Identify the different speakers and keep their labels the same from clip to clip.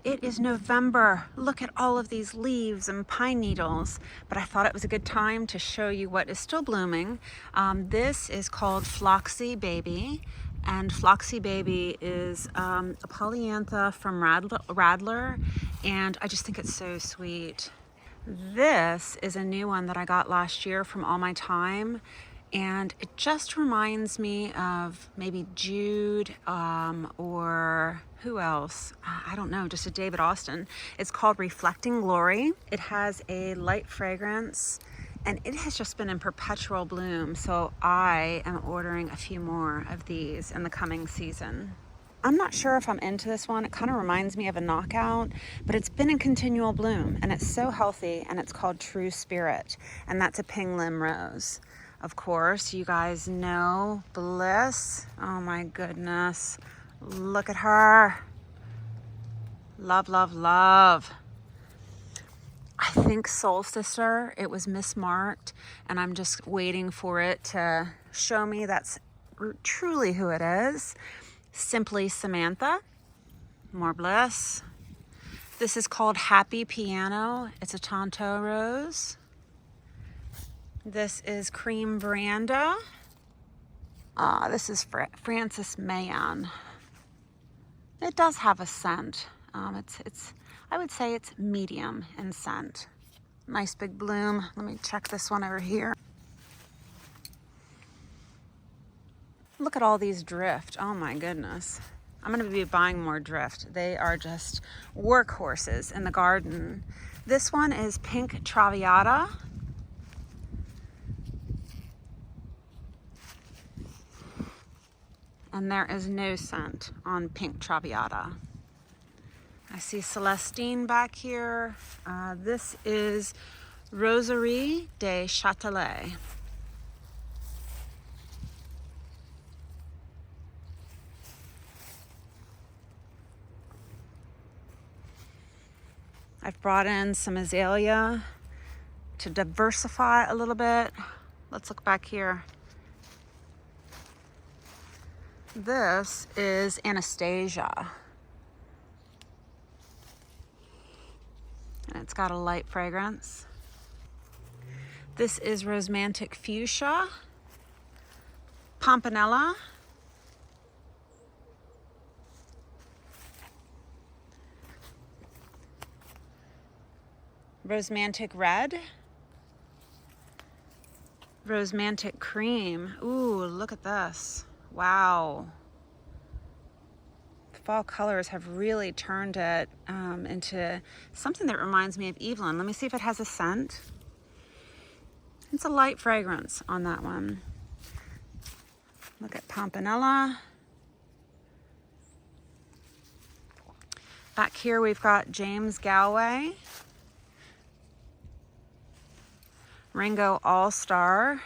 Speaker 1: It is November. Look at all of these leaves and pine needles. But I thought it was a good time to show you what is still blooming. This is called Floxy Baby. And Floxy Baby is a polyantha from Radler. And I just think it's so sweet. This is a new one that I got last year from All My Time. And it just reminds me of maybe Jude or who else? I don't know, just a David Austin. It's called Reflecting Glory. It has a light fragrance and it has just been in perpetual bloom. So I am ordering a few more of these in the coming season. I'm not sure if I'm into this one. It kind of reminds me of a knockout, but it's been in continual bloom and it's so healthy, and it's called True Spirit, and that's a ping lim rose. Of course, you guys know Bliss. Oh my goodness. Look at her. Love, love, love. I think Soul Sister, it was mismarked, and I'm just waiting for it to show me that's truly who it is. Simply Samantha. More Bliss. This is called Happy Piano. It's a Tonto Rose. This is Cream Veranda. This is Francis Mayan. It does have a scent. I would say it's medium in scent. Nice big bloom. Let me check this one over here. Look at all these drift. Oh my goodness. I'm gonna be buying more drift. They are just workhorses in the garden. This one is Pink Traviata. And there is no scent on Pink Traviata. I see Celestine back here. This is Rosary de Châtelet. I've brought in some azalea to diversify a little bit. Let's look back here. This is Anastasia. And it's got a light fragrance. This is Rosemantic Fuchsia. Pompanella. Rosemantic Red. Rosemantic Cream. Ooh, look at this. Wow. Fall colors have really turned it into something that reminds me of Evelyn. Let me see if it has a scent. It's a light fragrance on that one. Look at Pompanella. Back here we've got James Galway. Ringo All-Star.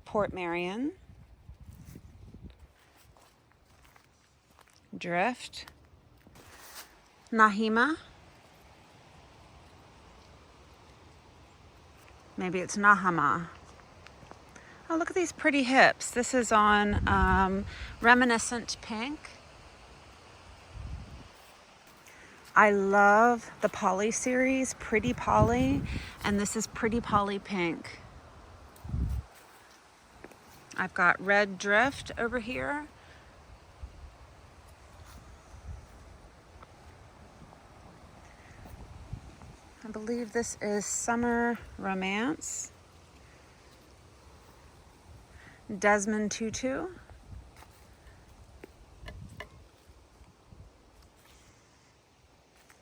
Speaker 1: Port Marion. Drift. Nahima. Maybe it's Nahama. Oh, look at these pretty hips. This is on Reminiscent Pink. I love the Polly series, Pretty Polly, and this is Pretty Polly Pink. I've got Red Drift over here. I believe this is Summer Romance. Desmond Tutu.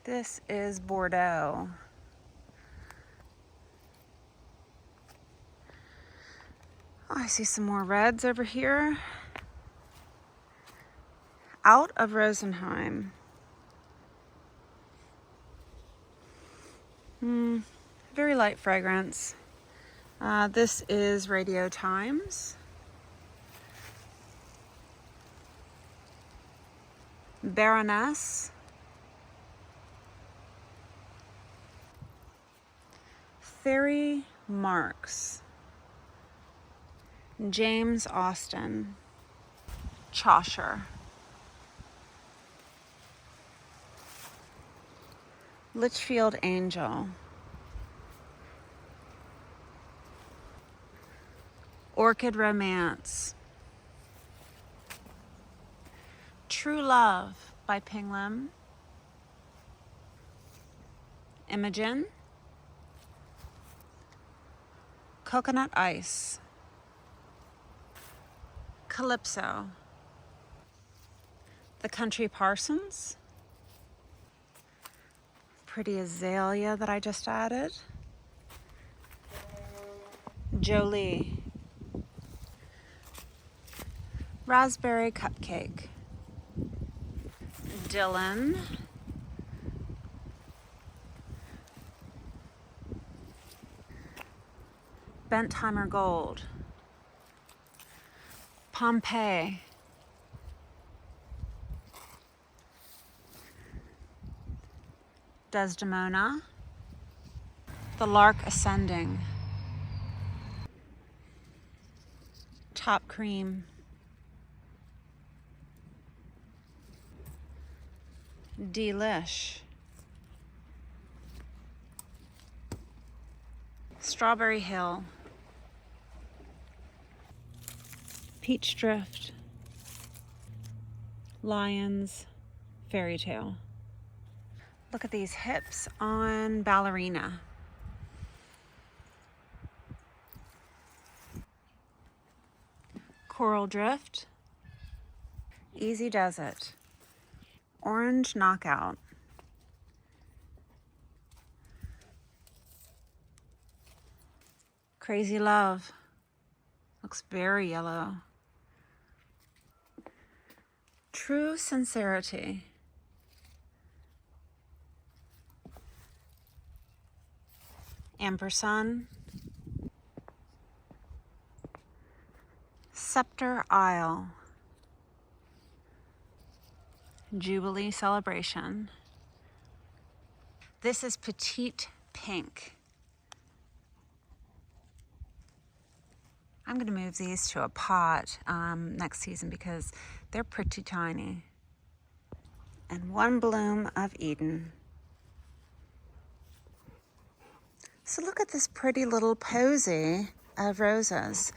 Speaker 1: This is Bordeaux. Oh, I see some more reds over here. Out of Rosenheim. Very light fragrance. This is Radio Times. Baroness. Fairy Marks. James Austin. Chaucer. Litchfield Angel. Orchid Romance. True Love by Ping Lim. Imogen. Coconut Ice. Calypso. The Country Parsons. Pretty azalea that I just added. Jolie. Raspberry Cupcake. Dylan. Bentheimer Gold. Pompeii. Desdemona. The Lark Ascending. Top Cream. Delish. Strawberry Hill. Peach Drift. Lions. Fairy Tale. Look at these hips on Ballerina. Coral Drift. Easy Does It. Orange Knockout. Crazy Love. Looks very yellow. True Sincerity. Ampersand. Scepter Isle. Jubilee Celebration. This is Petite Pink. I'm going to move these to a pot next season because they're pretty tiny. And One Bloom of Eden. So look at this pretty little posy of roses.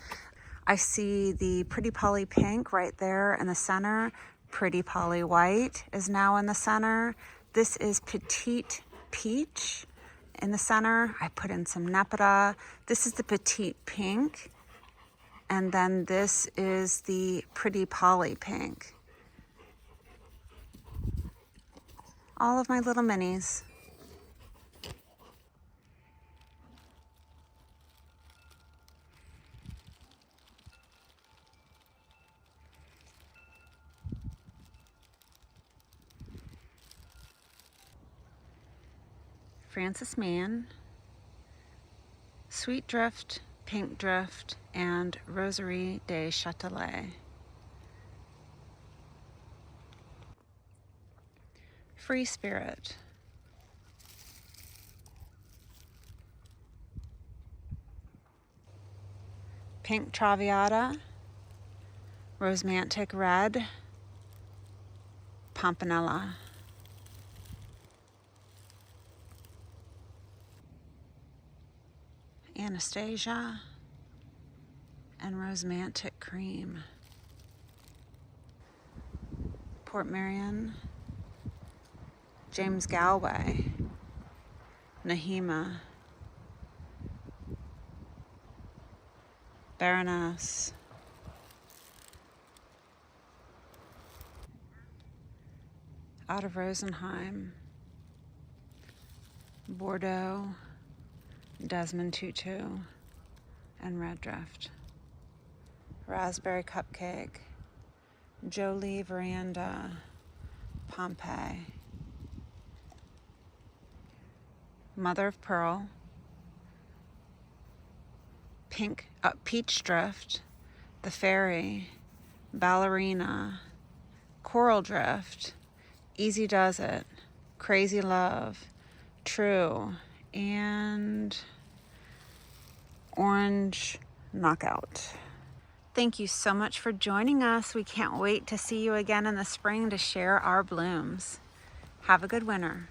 Speaker 1: I see the Pretty Polly Pink right there in the center. Pretty Polly White is now in the center. This is Petite Peach in the center. I put in some Nepeta. This is the Petite Pink. And then this is the Pretty Polly Pink. All of my little minis. Francis Mann, Sweet Drift, Pink Drift, and Rosary de Châtelet. Free Spirit. Pink Traviata, Rosemantic Red, Pompanella. Anastasia, and Rosemantic Cream. Port Marion, James Galway, Nahima, Baroness, out of Rosenheim, Bordeaux, Desmond Tutu, and Red Drift. Raspberry Cupcake, Jolie Veranda, Pompeii. Mother of Pearl, Peach Drift, The Fairy, Ballerina, Coral Drift, Easy Does It, Crazy Love, True, and Orange Knockout. Thank you so much for joining us. We can't wait to see you again in the spring to share our blooms. Have a good winter.